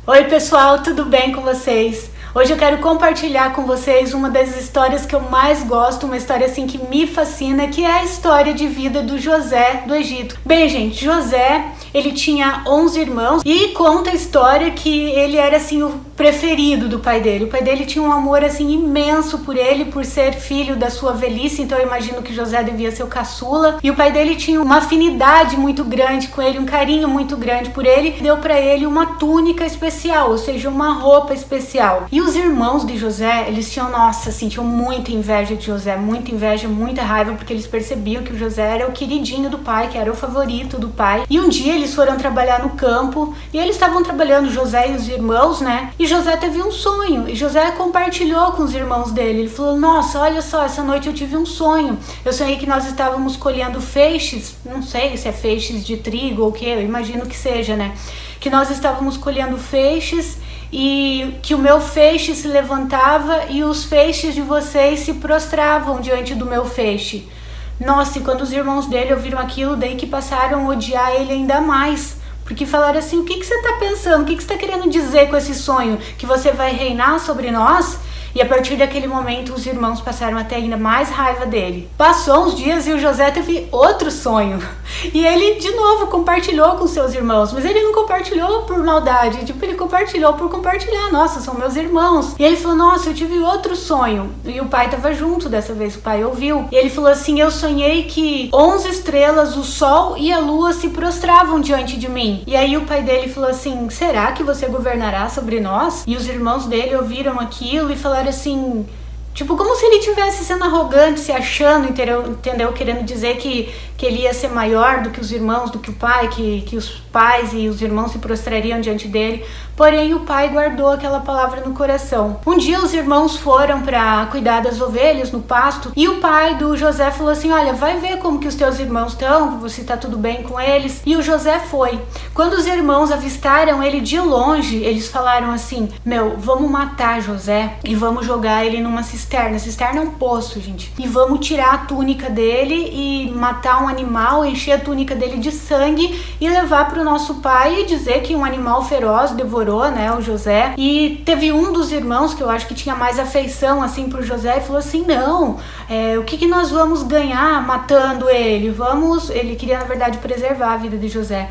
Oi pessoal, tudo bem com vocês? Hoje eu quero compartilhar com vocês uma das histórias que eu mais gosto, uma história assim que me fascina, que é a história de vida do José do Egito. Bem, gente, José, ele tinha 11 irmãos e conta a história que ele era assim o preferido do pai dele. O pai dele tinha um amor assim imenso por ele, por ser filho da sua velhice, então eu imagino que José devia ser o caçula. E o pai dele tinha uma afinidade muito grande com ele, um carinho muito grande por ele. Deu para ele uma túnica especial, ou seja, uma roupa especial. E os irmãos de José, eles tinham, nossa, assim, tinham muita inveja de José, muita inveja, muita raiva, porque eles percebiam que o José era o queridinho do pai, que era o favorito do pai. E um dia eles foram trabalhar no campo, e eles estavam trabalhando, José e os irmãos, né? E José teve um sonho, e José compartilhou com os irmãos dele. Ele falou, nossa, olha só, essa noite eu tive um sonho. Eu sonhei que nós estávamos colhendo feixes, não sei se é feixes de trigo ou o que, eu imagino que seja, né? Que nós estávamos colhendo feixes, e que o meu feixe se levantava e os feixes de vocês se prostravam diante do meu feixe. Nossa, e quando os irmãos dele ouviram aquilo, daí que passaram a odiar ele ainda mais. Porque falaram assim, o que você está pensando? O que você está querendo dizer com esse sonho? Que você vai reinar sobre nós? E a partir daquele momento os irmãos passaram a ter ainda mais raiva dele. Passou uns dias e o José teve outro sonho. E ele de novo compartilhou com seus irmãos. Mas ele não compartilhou por maldade. Tipo, ele compartilhou por compartilhar. Nossa, são meus irmãos. E ele falou, nossa, eu tive outro sonho. E o pai estava junto dessa vez, o pai ouviu. E ele falou assim, eu sonhei que 11 estrelas, o sol e a lua se prostravam diante de mim. E aí o pai dele falou assim, será que você governará sobre nós? E os irmãos dele ouviram aquilo e falaram assim, tipo, como se ele estivesse sendo arrogante, se achando, entendeu? Querendo dizer que ele ia ser maior do que os irmãos, do que o pai, que os pais e os irmãos se prostrariam diante dele. Porém, o pai guardou aquela palavra no coração. Um dia os irmãos foram para cuidar das ovelhas no pasto e o pai do José falou assim, olha, vai ver como que os teus irmãos estão, se tá tudo bem com eles. E o José foi. Quando os irmãos avistaram ele de longe, eles falaram assim, meu, vamos matar José e vamos jogar ele numa cisterna. Cisterna é um poço, gente. E vamos tirar a túnica dele e matar um animal, encher a túnica dele de sangue e levar para o nosso pai e dizer que um animal feroz devorou, né, o José. E teve um dos irmãos que eu acho que tinha mais afeição assim por José e falou assim, não, o que nós vamos ganhar matando ele? Ele queria na verdade preservar a vida de José.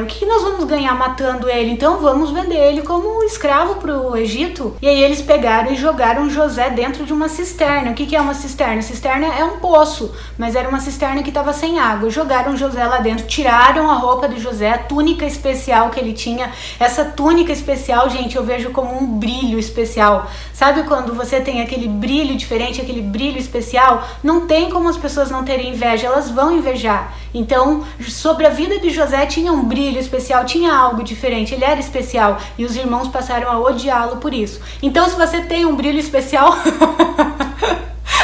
O que nós vamos ganhar matando ele? Então vamos vender ele como escravo para o Egito. E aí eles pegaram e jogaram José dentro de uma cisterna. O que é uma cisterna? Cisterna é um poço, mas era uma cisterna que estava sem água. Jogaram José lá dentro, tiraram a roupa de José, a túnica especial que ele tinha. Essa túnica especial, gente, eu vejo como um brilho especial. Sabe quando você tem aquele brilho diferente, aquele brilho especial? Não tem como as pessoas não terem inveja, elas vão invejar. Então, sobre a vida de José tinha um brilho especial, tinha algo diferente, ele era especial e os irmãos passaram a odiá-lo por isso. Então, se você tem um brilho especial,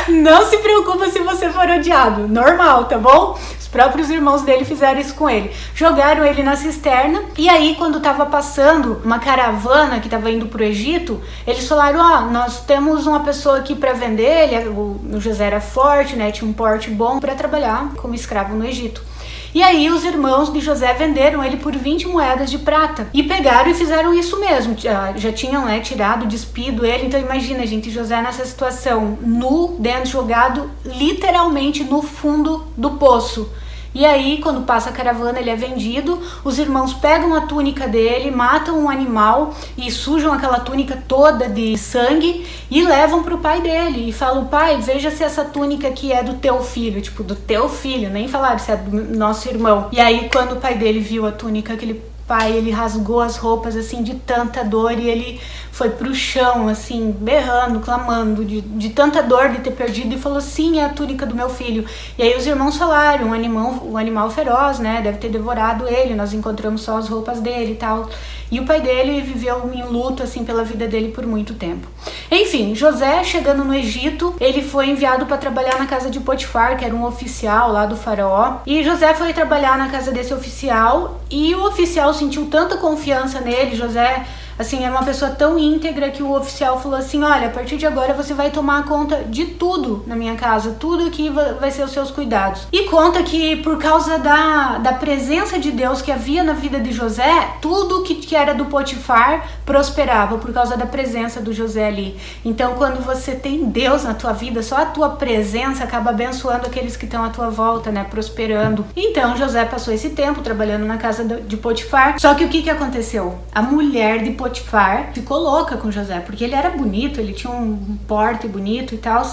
não se preocupa se você for odiado, normal, tá bom? Os próprios irmãos dele fizeram isso com ele. Jogaram ele na cisterna e aí quando tava passando uma caravana que tava indo pro Egito, eles falaram, nós temos uma pessoa aqui para vender, o José era forte, né, tinha um porte bom para trabalhar como escravo no Egito. E aí os irmãos de José venderam ele por 20 moedas de prata. E pegaram e fizeram isso mesmo. Já tinham, né, tirado, despido ele. Então imagina, gente, José nessa situação, nu, dentro, jogado literalmente no fundo do poço. E aí, quando passa a caravana, ele é vendido, os irmãos pegam a túnica dele, matam um animal e sujam aquela túnica toda de sangue e levam pro pai dele. E falam, pai, veja se essa túnica aqui é do teu filho, tipo, do teu filho, nem falaram se é do nosso irmão. E aí, quando o pai dele viu a túnica, aquele pai, ele rasgou as roupas, assim, de tanta dor e ele foi pro chão, assim, berrando, clamando, de tanta dor de ter perdido e falou, sim, é a túnica do meu filho. E aí os irmãos falaram, o animal feroz, né, deve ter devorado ele, nós encontramos só as roupas dele e tal. E o pai dele viveu em luto, assim, pela vida dele por muito tempo. Enfim, José, chegando no Egito, ele foi enviado para trabalhar na casa de Potifar, que era um oficial lá do faraó. E José foi trabalhar na casa desse oficial e o oficial sentiu tanta confiança nele, José assim, era uma pessoa tão íntegra que o oficial falou assim, olha, a partir de agora você vai tomar conta de tudo na minha casa, tudo aqui vai ser os seus cuidados. E conta que por causa da presença de Deus que havia na vida de José, tudo que era do Potifar prosperava por causa da presença do José ali. Então quando você tem Deus na tua vida, só a tua presença acaba abençoando aqueles que estão à tua volta, né, prosperando. Então José passou esse tempo trabalhando na casa de Potifar. Só que o que aconteceu? A mulher de Potifar ficou louca com José, porque ele era bonito, ele tinha um porte bonito e tal,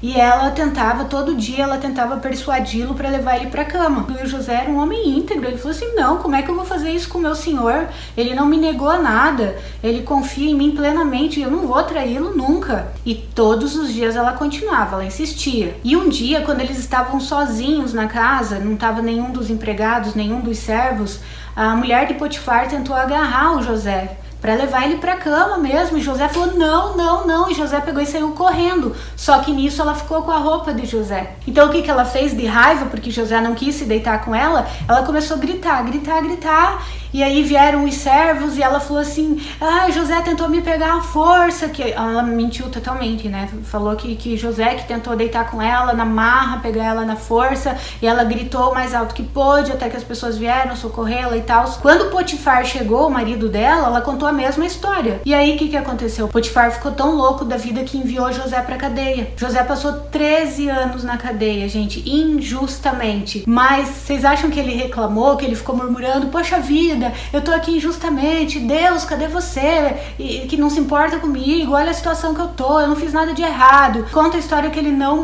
e ela tentava, todo dia ela tentava persuadi-lo para levar ele para cama. E o José era um homem íntegro, ele falou assim, não, como é que eu vou fazer isso com o meu senhor? Ele não me negou nada, ele confia em mim plenamente, eu não vou traí-lo nunca. E todos os dias ela continuava, ela insistia. E um dia, quando eles estavam sozinhos na casa, não estava nenhum dos empregados, nenhum dos servos, a mulher de Potifar tentou agarrar o José para levar ele para cama mesmo, e José falou não, e José pegou e saiu correndo. Só que nisso ela ficou com a roupa de José. Então o que ela fez de raiva, porque José não quis se deitar com ela começou a gritar, e aí vieram os servos e ela falou assim, José tentou me pegar à força, que ela mentiu totalmente, né, falou que José que tentou deitar com ela na marra, pegar ela na força, e ela gritou o mais alto que pôde, até que as pessoas vieram socorrê-la e tal. Quando Potifar chegou, o marido dela, ela contou a mesma história. E aí o que aconteceu? Potifar ficou tão louco da vida que enviou José pra cadeia. José passou 13 anos na cadeia, gente, injustamente. Mas vocês acham que ele reclamou, que ele ficou murmurando, poxa vida, eu tô aqui injustamente, Deus, cadê você? E que não se importa comigo, olha a situação que eu tô, eu não fiz nada de errado. Conta a história que ele não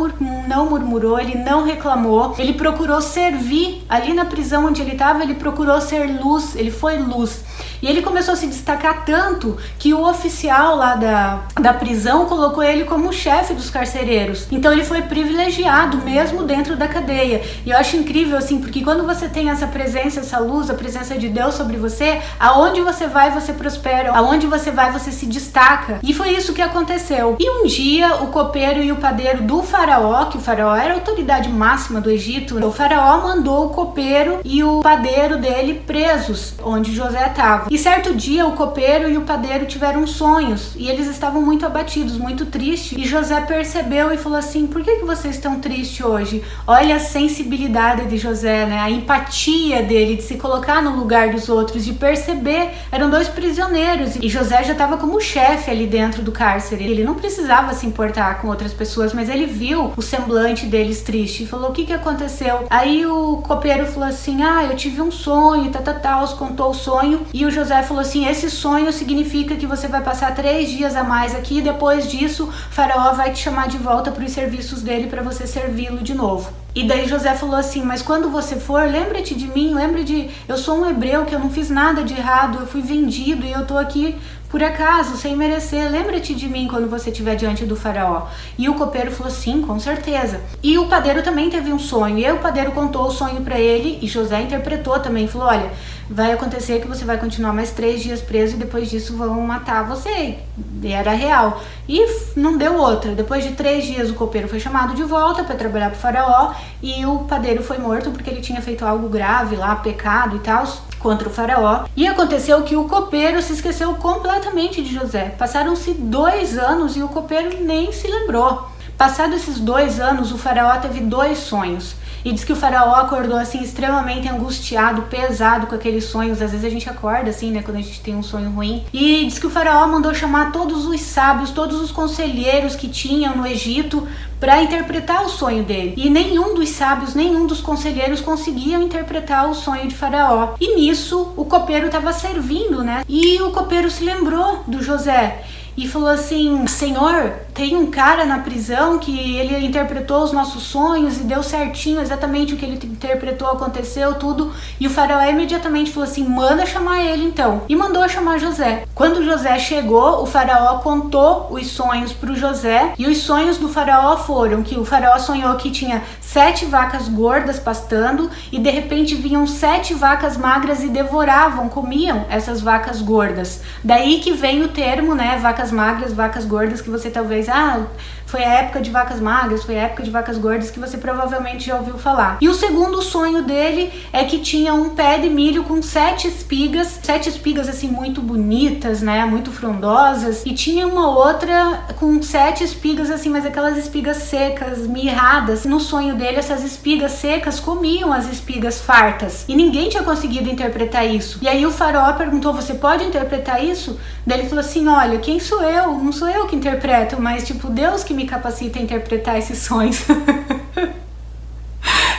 murmurou, ele não reclamou, ele procurou servir ali na prisão onde ele estava, ele procurou ser luz, ele foi luz. E ele começou a se destacar tanto que o oficial lá da prisão colocou ele como chefe dos carcereiros. Então ele foi privilegiado mesmo dentro da cadeia. E eu acho incrível assim, porque quando você tem essa presença, essa luz, a presença de Deus sobre você, aonde você vai você prospera, aonde você vai você se destaca. E foi isso que aconteceu. E um dia o copeiro e o padeiro do faraó, que o faraó era a autoridade máxima do Egito, o faraó mandou o copeiro e o padeiro dele presos, onde José estava. E certo dia o copeiro e o padeiro tiveram sonhos e eles estavam muito abatidos, muito tristes, e José percebeu e falou assim, por que vocês estão tristes hoje? Olha a sensibilidade de José, né? A empatia dele de se colocar no lugar dos outros, de perceber, eram dois prisioneiros e José já estava como chefe ali dentro do cárcere, ele não precisava se importar com outras pessoas, mas ele viu o semblante deles triste e falou, o que aconteceu? Aí o copeiro falou assim, eu tive um sonho, contou o sonho, e o José falou assim, esse sonho significa que você vai passar 3 dias a mais aqui, e depois disso o faraó vai te chamar de volta para os serviços dele para você servi-lo de novo. E daí José falou assim, mas quando você for, lembra-te de mim, eu sou um hebreu que eu não fiz nada de errado, eu fui vendido e eu tô aqui por acaso, sem merecer, lembra-te de mim quando você estiver diante do faraó. E o copeiro falou, sim, com certeza. E o padeiro também teve um sonho, e aí o padeiro contou o sonho para ele, e José interpretou também, falou, olha, vai acontecer que você vai continuar mais 3 dias preso e depois disso vão matar você. E era real. E não deu outra. Depois de 3 dias o copeiro foi chamado de volta para trabalhar para o faraó, e o padeiro foi morto porque ele tinha feito algo grave lá, pecado e tal, contra o faraó. E aconteceu que o copeiro se esqueceu completamente de José. Passaram-se 2 anos e o copeiro nem se lembrou. Passados esses 2 anos, o faraó teve 2 sonhos. E diz que o faraó acordou assim extremamente angustiado, pesado com aqueles sonhos. Às vezes a gente acorda assim, né, quando a gente tem um sonho ruim. E diz que o faraó mandou chamar todos os sábios, todos os conselheiros que tinham no Egito para interpretar o sonho dele. E nenhum dos sábios, nenhum dos conselheiros conseguiam interpretar o sonho de faraó. E nisso o copeiro estava servindo, né? E o copeiro se lembrou do José e falou assim, Senhor, tem um cara na prisão que ele interpretou os nossos sonhos e deu certinho exatamente o que ele interpretou, aconteceu tudo. E o faraó imediatamente falou assim, manda chamar ele então. E mandou chamar José. Quando José chegou, o faraó contou os sonhos para o José, e os sonhos do faraó foram que o faraó sonhou que tinha 7 vacas gordas pastando, e de repente vinham 7 vacas magras e devoravam, comiam essas vacas gordas. Daí que vem o termo, né, vacas magras, vacas gordas, que você talvez, Foi a época de vacas magras, foi a época de vacas gordas que você provavelmente já ouviu falar. E o segundo sonho dele é que tinha um pé de milho com 7 espigas assim muito bonitas, né, muito frondosas, e tinha uma outra com 7 espigas assim, mas aquelas espigas secas, mirradas. No sonho dele, essas espigas secas comiam as espigas fartas, e ninguém tinha conseguido interpretar isso. E aí o faraó perguntou: você pode interpretar isso? Daí ele falou assim: olha, quem sou eu? Não sou eu que interpreto, mas tipo, Deus que me capacita a interpretar esses sonhos.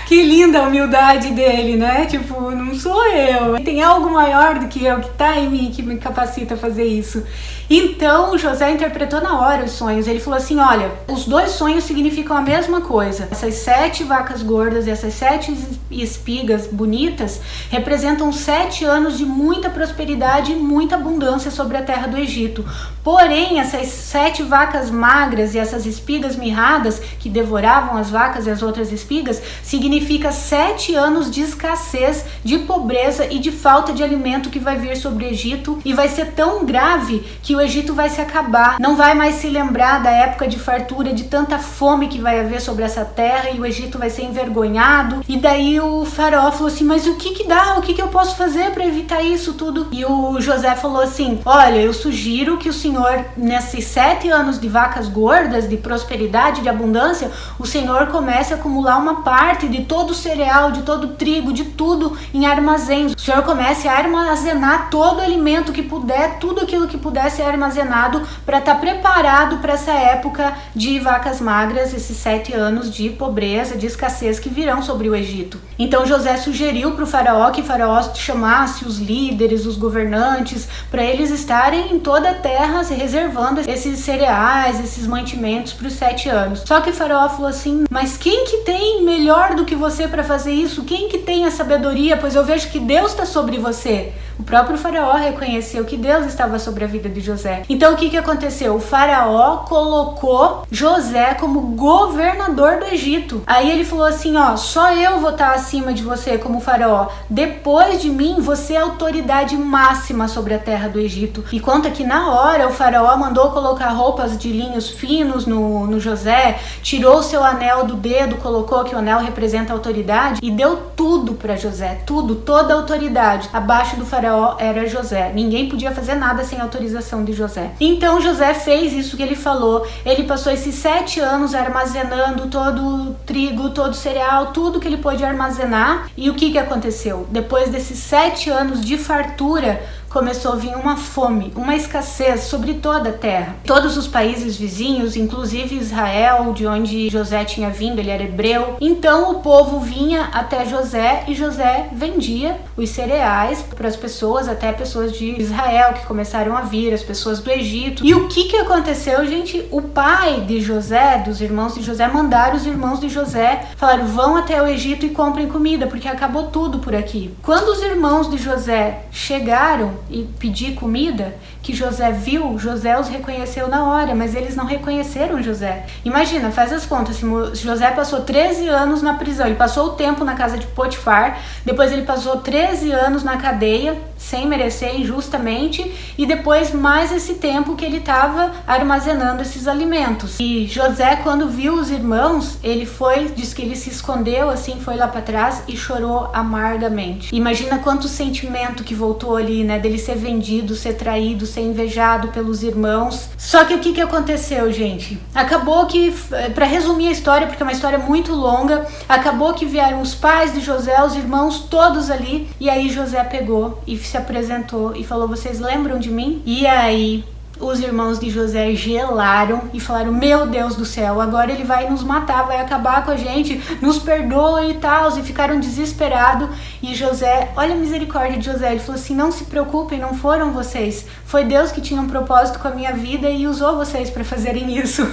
Que linda a humildade dele, né? Tipo, não sou eu. Tem algo maior do que eu que tá em mim, que me capacita a fazer isso. Então, José interpretou na hora os sonhos. Ele falou assim: olha, os 2 sonhos significam a mesma coisa. Essas 7 vacas gordas e essas 7 espigas bonitas representam 7 anos de muita prosperidade e muita abundância sobre a terra do Egito. Porém, essas 7 vacas magras e essas espigas mirradas que devoravam as vacas e as outras espigas significa 7 anos de escassez, de pobreza e de falta de alimento que vai vir sobre o Egito, e vai ser tão grave que o Egito vai se acabar, não vai mais se lembrar da época de fartura, de tanta fome que vai haver sobre essa terra, e o Egito vai ser envergonhado. E daí o faraó falou assim: mas o que dá? O que eu posso fazer para evitar isso tudo? E o José falou assim: olha, eu sugiro que o senhor, nesses 7 anos de vacas gordas, de prosperidade, de abundância, o senhor comece a acumular uma parte de todo o cereal, de todo o trigo, de tudo em armazéns. O senhor comece a armazenar todo o alimento que puder, tudo aquilo que puder ser armazenado, para estar preparado para essa época de vacas magras, esses 7 anos de pobreza, de escassez que virão sobre o Egito. Então José sugeriu para o faraó que o faraó chamasse os líderes, os governantes, para eles estarem em toda a terra se reservando esses cereais, esses mantimentos para os 7 anos. Só que o faraó falou assim: mas quem que tem melhor do que você para fazer isso? Quem que tem a sabedoria? Pois eu vejo que Deus está sobre você. O próprio faraó reconheceu que Deus estava sobre a vida de José. Então o que aconteceu? O faraó colocou José como governador do Egito. Aí ele falou assim: ó, só eu vou estar acima de você como faraó. Depois de mim, você é a autoridade máxima sobre a terra do Egito. E conta que na hora o faraó mandou colocar roupas de linhos finos no José, tirou o seu anel do dedo, colocou que o anel representa a autoridade, e deu tudo para José, tudo, toda a autoridade. Abaixo do faraó era José. Ninguém podia fazer nada sem autorização de José. Então José fez isso que ele falou. Ele passou esses 7 anos armazenando todo o trigo, todo o cereal, tudo que ele pôde armazenar. E o que aconteceu? Depois desses 7 anos de fartura, começou a vir uma fome, uma escassez sobre toda a terra. Todos os países vizinhos, inclusive Israel, de onde José tinha vindo, ele era hebreu. Então o povo vinha até José e José vendia os cereais para as pessoas, até pessoas de Israel que começaram a vir, as pessoas do Egito. E o que aconteceu, gente? O pai de José, dos irmãos de José, mandaram os irmãos de José, falaram: vão até o Egito e comprem comida, porque acabou tudo por aqui. Quando os irmãos de José chegaram e pedir comida, que José viu, José os reconheceu na hora, mas eles não reconheceram José. Imagina, faz as contas, José passou 13 anos na prisão, ele passou o tempo na casa de Potifar, depois ele passou 13 anos na cadeia, sem merecer, injustamente, e depois mais esse tempo que ele estava armazenando esses alimentos. E José, quando viu os irmãos, ele diz que ele se escondeu, assim, foi lá para trás e chorou amargamente. Imagina quanto sentimento que voltou ali, né, dele ser vendido, ser traído, ser invejado pelos irmãos. Só que o que aconteceu, gente? Acabou que, para resumir a história, porque é uma história muito longa, acabou que vieram os pais de José, os irmãos todos ali, e aí José pegou e se apresentou e falou: vocês lembram de mim? E aí os irmãos de José gelaram e falaram: meu Deus do céu, agora ele vai nos matar, vai acabar com a gente, nos perdoa e tal, e ficaram desesperados. E José, olha a misericórdia de José, ele falou assim: não se preocupem, não foram vocês, foi Deus que tinha um propósito com a minha vida e usou vocês para fazerem isso.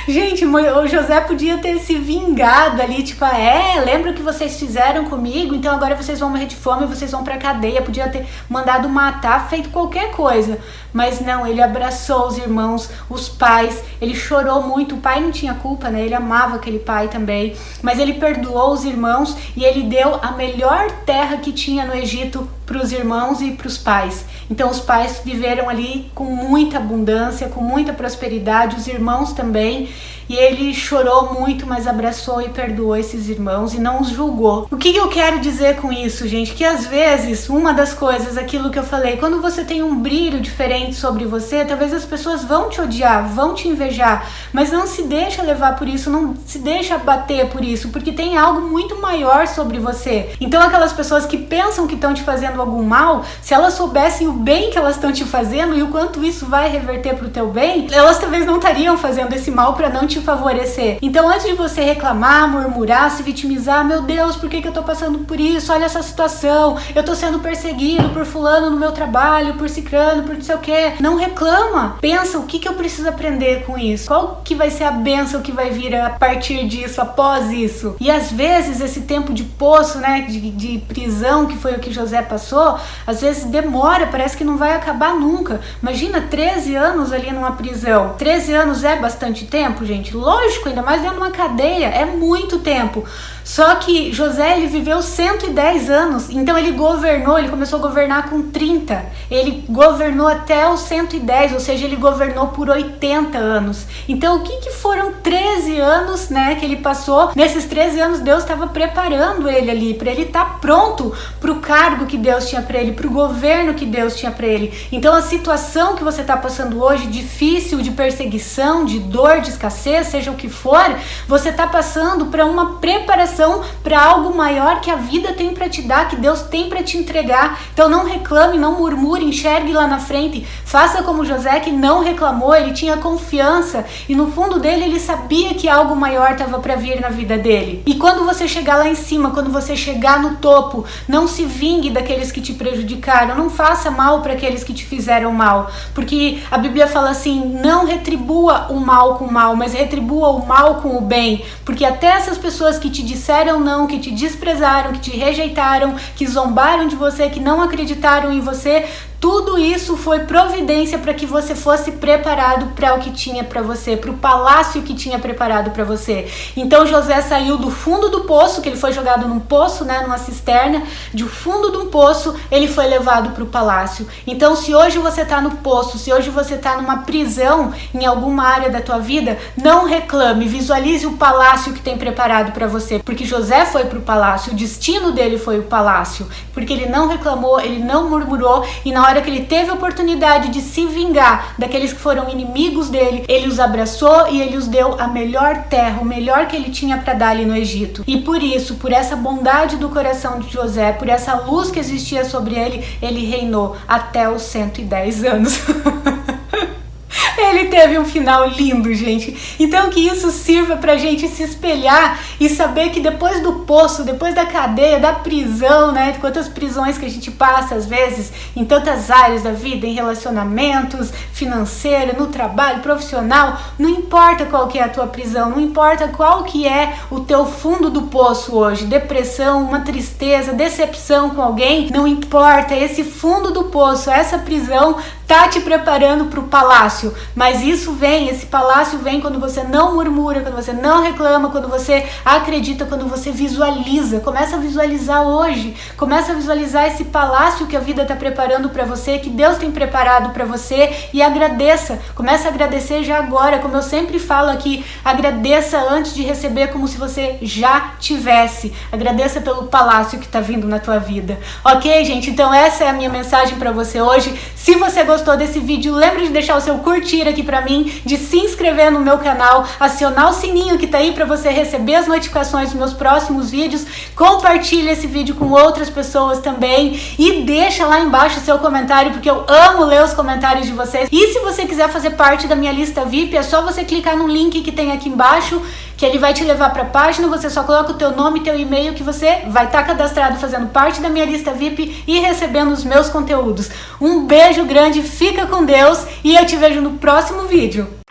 Gente, o José podia ter se vingado ali, tipo, lembra o que vocês fizeram comigo? Então agora vocês vão morrer de fome, vocês vão pra cadeia. Podia ter mandado matar, feito qualquer coisa. Mas não, ele abraçou os irmãos, os pais, ele chorou muito. O pai não tinha culpa, né? Ele amava aquele pai também. Mas ele perdoou os irmãos e ele deu a melhor terra que tinha no Egito para os irmãos e para os pais. Então os pais viveram ali com muita abundância, com muita prosperidade, os irmãos também. E ele chorou muito, mas abraçou e perdoou esses irmãos e não os julgou. O que eu quero dizer com isso, gente? Que às vezes, uma das coisas, aquilo que eu falei, quando você tem um brilho diferente sobre você, talvez as pessoas vão te odiar, vão te invejar, mas não se deixa levar por isso, não se deixa abater por isso, porque tem algo muito maior sobre você. Então aquelas pessoas que pensam que estão te fazendo algum mal, se elas soubessem o bem que elas estão te fazendo e o quanto isso vai reverter pro teu bem, elas talvez não estariam fazendo esse mal para não te favorecer. Então antes de você reclamar, murmurar, se vitimizar, meu Deus, por que eu tô passando por isso? Olha essa situação, eu tô sendo perseguido por fulano no meu trabalho, por cicrano, por não sei o que. Não reclama, pensa o que eu preciso aprender com isso, qual que vai ser a bênção que vai vir a partir disso, após isso. E às vezes esse tempo de poço, né, de prisão, que foi o que José passou, às vezes demora, parece que não vai acabar nunca. Imagina 13 anos ali numa prisão. 13 anos é bastante tempo, gente. Lógico, ainda mais dentro de uma cadeia, é muito tempo. Só que José, ele viveu 110 anos, então ele governou, ele começou a governar com 30, ele governou até os 110, ou seja, ele governou por 80 anos. Então o que foram 13 anos, né, que ele passou? Nesses 13 anos Deus estava preparando ele ali, para ele estar pronto para o cargo que Deus tinha para ele, para o governo que Deus tinha para ele. Então a situação que você está passando hoje, difícil, de perseguição, de dor, de escassez, seja o que for, você está passando para uma preparação para algo maior que a vida tem para te dar, que Deus tem para te entregar. Então não reclame, não murmure, enxergue lá na frente. Faça como José, que não reclamou, ele tinha confiança e no fundo dele ele sabia que algo maior estava para vir na vida dele. E quando você chegar lá em cima, quando você chegar no topo, não se vingue daqueles que te prejudicaram, não faça mal para aqueles que te fizeram mal, porque a Bíblia fala assim, não retribua o mal com o mal, mas retribua o mal com o bem, porque até essas pessoas que te disseram não, que te desprezaram, que te rejeitaram, que zombaram de você, que não acreditaram em você, tudo isso foi providência para que você fosse preparado para o que tinha para você, para o palácio que tinha preparado para você. Então José saiu do fundo do poço, que ele foi jogado num poço, né, numa cisterna, do fundo de um poço ele foi levado para o palácio. Então se hoje você está no poço, se hoje você está numa prisão em alguma área da tua vida, não reclame, visualize o palácio que tem preparado para você, porque José foi para o palácio, o destino dele foi o palácio, porque ele não reclamou, ele não murmurou, e na hora que ele teve a oportunidade de se vingar daqueles que foram inimigos dele, ele os abraçou e ele os deu a melhor terra, o melhor que ele tinha para dar ali no Egito. E por isso, por essa bondade do coração de José, por essa luz que existia sobre ele, ele reinou até os 110 anos. Ele teve um final lindo, gente. Então que isso sirva pra gente se espelhar e saber que depois do poço, depois da cadeia, da prisão, né? Quantas prisões que a gente passa às vezes em tantas áreas da vida, em relacionamentos, financeira, no trabalho, profissional, não importa qual que é a tua prisão, não importa qual que é o teu fundo do poço hoje, depressão, uma tristeza, decepção com alguém, não importa, esse fundo do poço, essa prisão tá te preparando para o palácio, mas isso vem, esse palácio vem quando você não murmura, quando você não reclama, quando você acredita, quando você visualiza. Começa a visualizar hoje, começa a visualizar esse palácio que a vida está preparando para você, que Deus tem preparado para você, e agradeça, começa a agradecer já agora, como eu sempre falo aqui, agradeça antes de receber, como se você já tivesse, agradeça pelo palácio que está vindo na tua vida, ok, gente? Então essa é a minha mensagem para você hoje. Se você gostou desse vídeo, lembre de deixar o seu curtir aqui pra mim, de se inscrever no meu canal, acionar o sininho que tá aí pra você receber as notificações dos meus próximos vídeos, compartilha esse vídeo com outras pessoas também e deixa lá embaixo o seu comentário, porque eu amo ler os comentários de vocês. E se você quiser fazer parte da minha lista VIP, é só você clicar no link que tem aqui embaixo, que ele vai te levar para a página, você só coloca o teu nome e teu e-mail que você vai estar cadastrado fazendo parte da minha lista VIP e recebendo os meus conteúdos. Um beijo grande, fica com Deus e eu te vejo no próximo vídeo.